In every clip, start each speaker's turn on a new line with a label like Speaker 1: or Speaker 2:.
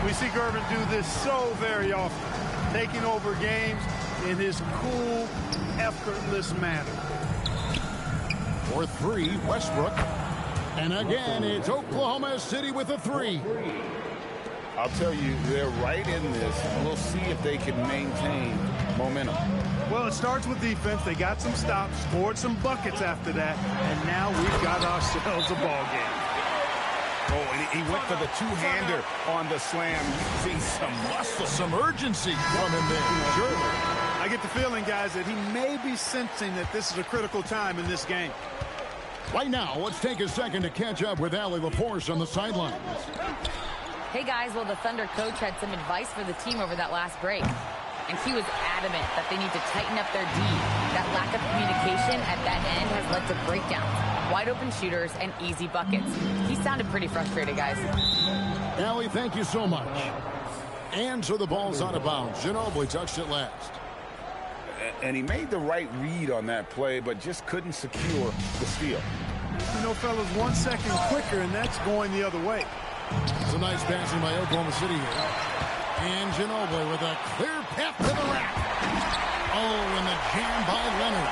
Speaker 1: We see Gervin do this so very often, taking over games in his cool, effortless manner.
Speaker 2: For three, Westbrook. And again, it's Oklahoma City with a three.
Speaker 3: I'll tell you, they're right in this. We'll see if they can maintain momentum.
Speaker 1: Well, it starts with defense. They got some stops, scored some buckets after that, and now we've got ourselves a ball game.
Speaker 3: Oh, and he went for the two-hander on the slam, using some muscle.
Speaker 2: Some urgency from him there.
Speaker 1: Sure. I get the feeling, guys, that he may be sensing that this is a critical time in this game.
Speaker 2: Right now, let's take a second to catch up with Allie LaForce on the sidelines.
Speaker 4: Hey, guys, well, the Thunder coach had some advice for the team over that last break. And he was adamant that they need to tighten up their D. That lack of communication at that end has led to breakdowns, wide open shooters, and easy buckets. He sounded pretty frustrated, guys.
Speaker 2: Allie, thank you so much. And so the ball's out of bounds. Ginobili touched it last.
Speaker 3: And he made the right read on that play, but just couldn't secure the steal.
Speaker 1: You know, fellas, 1 second quicker, and that's going the other way.
Speaker 2: It's a nice passing by Oklahoma City here. And Ginobili with a clear path to the rack. Oh, and the jam by Leonard.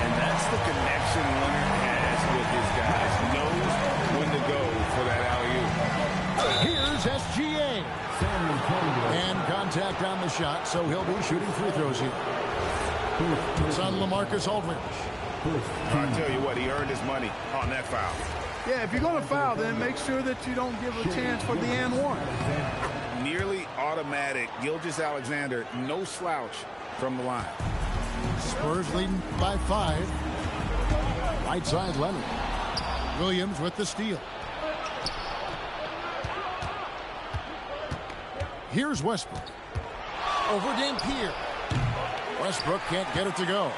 Speaker 3: And that's the connection Leonard has with his guys. Knows when to go for that alley-oop.
Speaker 2: Here's SGA. And contact on the shot, so he'll be shooting free throws here. It's on LaMarcus Aldridge.
Speaker 3: I'll tell you what, he earned his money on that foul.
Speaker 1: Yeah, if you're going to foul, then make sure that you don't give a chance for the and one.
Speaker 3: Nearly automatic. Gilgeous-Alexander, no slouch from the line.
Speaker 2: Spurs leading by 5. Right side, Leonard. Williams with the steal. Here's Westbrook. Over Dampier. Westbrook can't get it to go.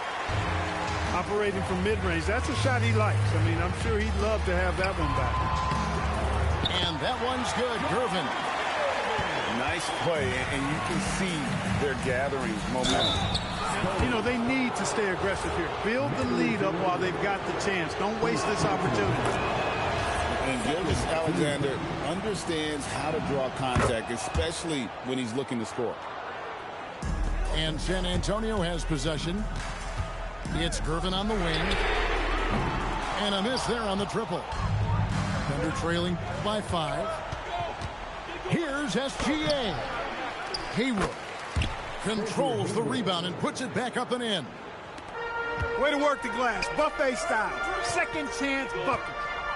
Speaker 1: Operating from mid-range, that's a shot he likes. I mean, I'm sure he'd love to have that one back.
Speaker 2: And that one's good. Gervin.
Speaker 3: Nice play, and you can see they're gathering momentum.
Speaker 1: You know, they need to stay aggressive here. Build the lead up while they've got the chance. Don't waste this opportunity.
Speaker 3: And Gilgeous-Alexander understands how to draw contact, especially when he's looking to score.
Speaker 2: And San Antonio has possession. It's Gervin on the wing. And a miss there on the triple. Thunder trailing by 5. Here's SGA. Hayward controls the rebound and puts it back up and in.
Speaker 1: Way to work the glass. Buffet style. Second chance bucket.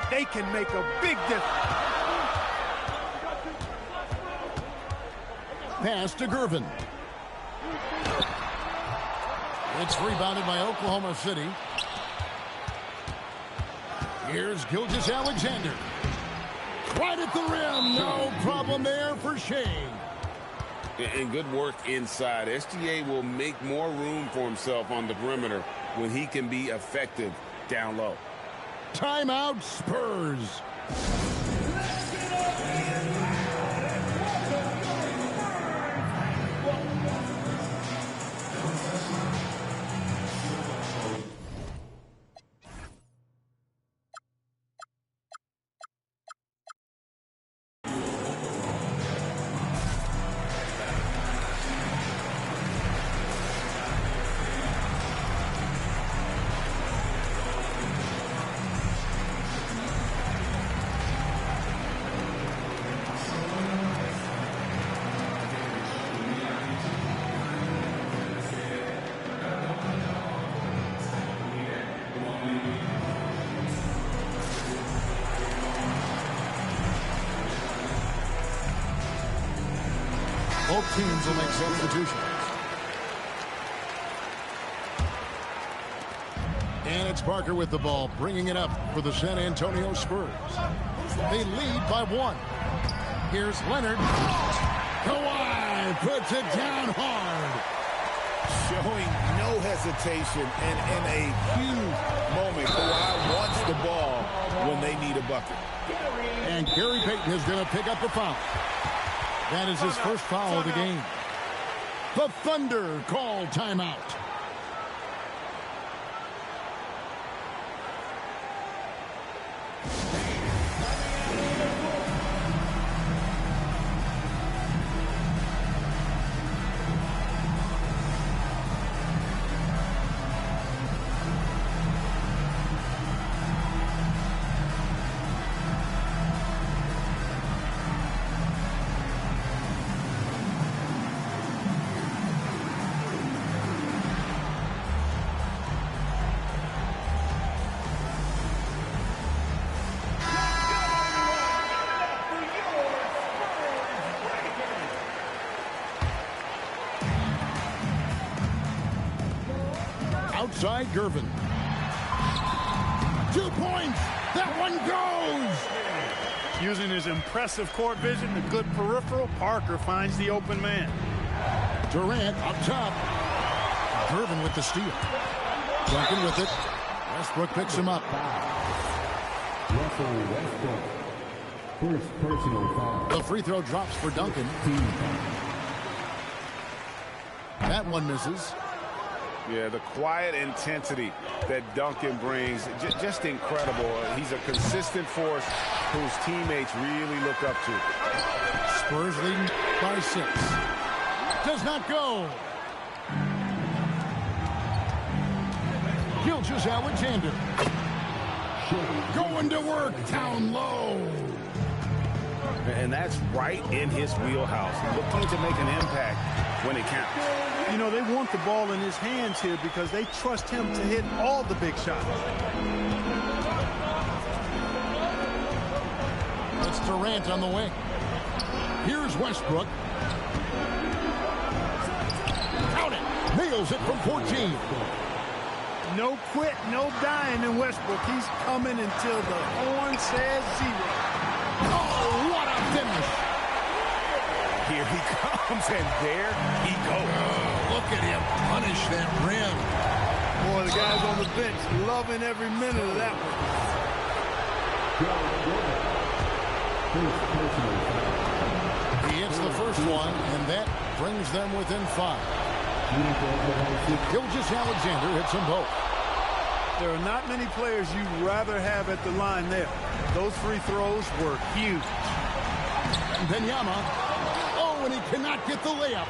Speaker 1: They can make a big difference.
Speaker 2: Pass to Gervin. It's rebounded by Oklahoma City. Here's Gilgeous-Alexander. Right at the rim. No problem there for Shea.
Speaker 3: And good work inside. SGA will make more room for himself on the perimeter when he can be effective down low.
Speaker 2: Timeout, Spurs. Both teams will make substitutions. And it's Parker with the ball, bringing it up for the San Antonio Spurs. They lead by 1. Here's Leonard. Kawhi puts it down hard.
Speaker 3: Showing no hesitation, and in a huge moment, Kawhi wants the ball when they need a bucket.
Speaker 2: And Gary Payton is going to pick up the foul. That is his first foul of the game. The Thunder call timeout. Outside Gervin. 2 points. That one goes.
Speaker 1: Using his impressive court vision, the good peripheral, Parker finds the open man.
Speaker 2: Durant up top. Gervin with the steal. Duncan with it. Westbrook picks him up.
Speaker 5: Russell Westbrook. First personal foul.
Speaker 2: The free throw drops for Duncan. That one misses.
Speaker 3: Yeah, the quiet intensity that Duncan brings, just incredible. He's a consistent force whose teammates really look up to.
Speaker 2: Spurs leading by 6. Does not go. Gilgeous-Alexander. Going to work down low.
Speaker 3: And that's right in his wheelhouse. Looking to make an impact when it counts.
Speaker 1: You know, they want the ball in his hands here because they trust him to hit all the big shots.
Speaker 2: It's Durant on the wing. Here's Westbrook. Count it. Nails it from 14.
Speaker 1: No quit, no dying in Westbrook. He's coming until the horn says 0.
Speaker 2: Oh, what a finish.
Speaker 3: Here he comes, and there he goes.
Speaker 2: Oh, look at him punish that rim.
Speaker 1: Boy, the guys on the bench loving every minute of that one.
Speaker 2: He hits the first one, and that brings them within 5. Gilgeous-Alexander hits them both.
Speaker 1: There are not many players you'd rather have at the line there. Those free throws were huge.
Speaker 2: Benyama. Oh, and he cannot get the layup.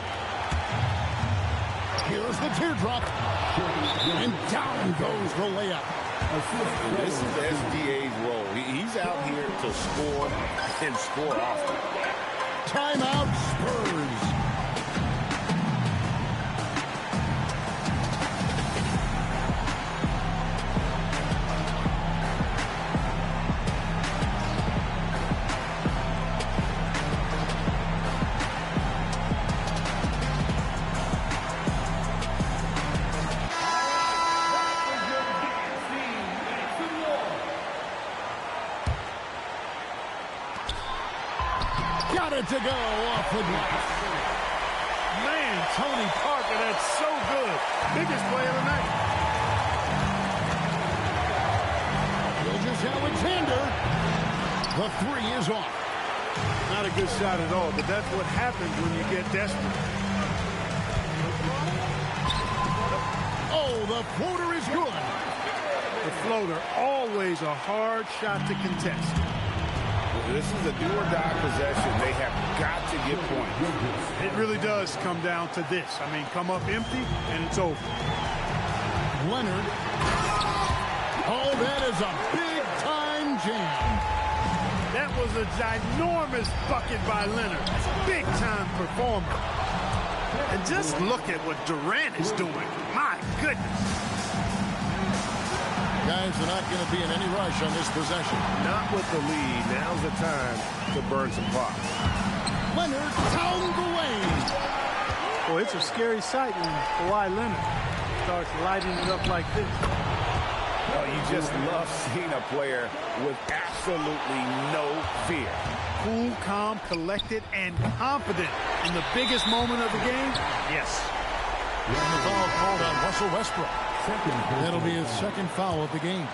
Speaker 2: Here's the teardrop. And down goes the layup.
Speaker 3: This is SGA's role. He's out here to score and score often.
Speaker 2: Timeout Spurs. Got it to go off the glass.
Speaker 1: Man, Tony Parker, that's so good. Biggest play of the night.
Speaker 2: Gilgeous-Alexander. The 3 is off.
Speaker 1: Not a good shot at all, but that's what happens when you get desperate.
Speaker 2: Oh, the floater is good.
Speaker 1: The floater, always a hard shot to contest.
Speaker 3: This is a do-or-die possession. They have got to get points.
Speaker 1: It really does come down to this. I mean, come up empty, and it's over.
Speaker 2: Leonard. Oh, that is a big-time jam.
Speaker 1: That was a ginormous bucket by Leonard. Big-time performer. And just look at what Durant is doing. My goodness.
Speaker 2: Guys are not going to be in any rush on this possession.
Speaker 3: Not with the lead. Now's the time to burn some clock.
Speaker 2: Leonard down the lane.
Speaker 1: Boy, it's a scary sight when Kawhi Leonard starts lighting it up like this.
Speaker 3: Oh, you just love seeing a player with absolutely no fear.
Speaker 1: Cool, calm, collected, and confident in the biggest moment of the game. Yes.
Speaker 2: And the foul called on Russell Westbrook. That'll be his second foul of the game.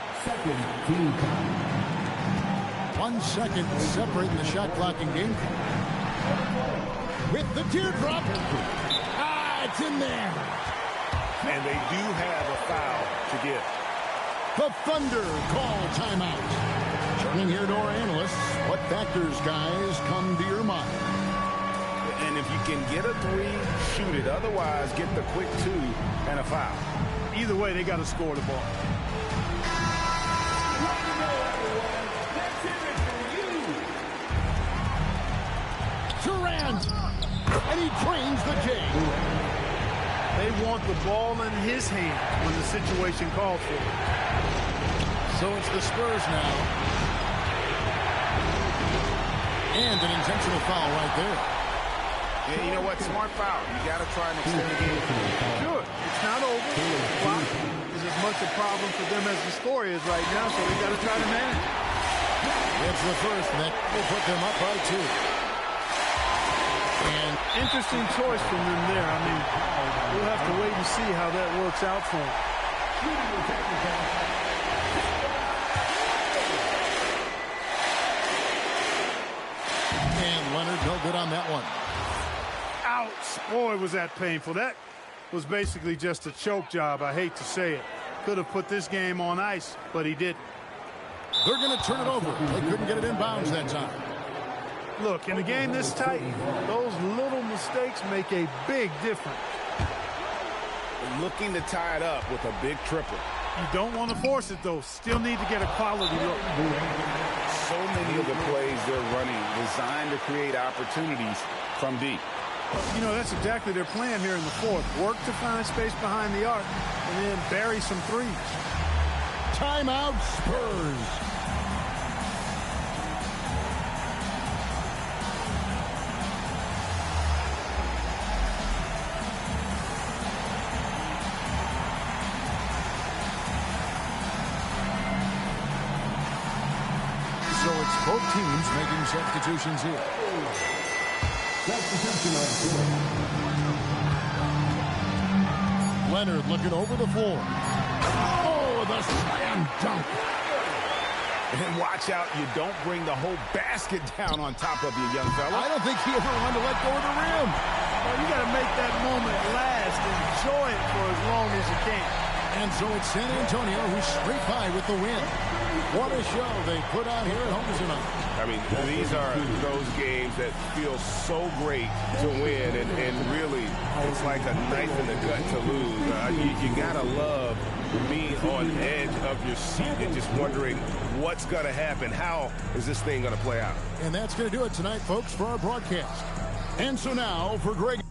Speaker 2: 1 second separating the shot clock and game. With the teardrop. It's in there.
Speaker 3: And they do have a foul to give.
Speaker 2: The Thunder call timeout. Turning here to our analysts. What factors, guys, come to your mind?
Speaker 3: And if you can get a 3, shoot it. Otherwise, get the quick 2 and a foul.
Speaker 1: Either way, they got to score the ball.
Speaker 2: Durant. And he trains the J.
Speaker 1: They want the ball in his hand when the situation calls for it.
Speaker 2: So it's the Spurs now. And an intentional foul right there.
Speaker 3: Yeah, you know what? Smart foul. You got to try and extend the game.
Speaker 1: Sure, it's not over. Clock as much a problem for them as the score is right now, so they got to try to manage it.
Speaker 2: It's the first that will put them up by 2. And
Speaker 1: interesting choice from them there. I mean, we'll have to wait and see how that works out for them.
Speaker 2: And Leonard no good on that one.
Speaker 1: Ouch. Boy, was that painful. That was basically just a choke job. I hate to say it. Could have put this game on ice, but he didn't.
Speaker 2: They're going to turn it over. They couldn't get it in bounds that time.
Speaker 1: Look, in a game this tight, those little mistakes make a big difference.
Speaker 3: Looking to tie it up with a big triple.
Speaker 1: You don't want to force it, though. Still need to get a quality look.
Speaker 3: So many of the plays they're running designed to create opportunities from deep.
Speaker 1: You know, that's exactly their plan here in the fourth. Work to find space behind the arc and then bury some threes.
Speaker 2: Timeout, Spurs. So it's both teams making substitutions here.
Speaker 5: Substitution on court.
Speaker 2: Leonard looking over the floor. Oh, the slam dunk.
Speaker 3: And watch out, you don't bring the whole basket down on top of you, young fella.
Speaker 2: I don't think he ever wanted to let go of the rim.
Speaker 1: Well, you got to make that moment last. Enjoy it for as long as you can.
Speaker 2: And so it's San Antonio who's straight by with the win. What a show they put on here at home tonight.
Speaker 3: I mean, these are those games that feel so great to win, and really, it's like a knife in the gut to lose. You gotta love being on the edge of your seat and just wondering what's gonna happen. How is this thing gonna play out?
Speaker 2: And that's going to do it tonight, folks, for our broadcast. And so now for Greg.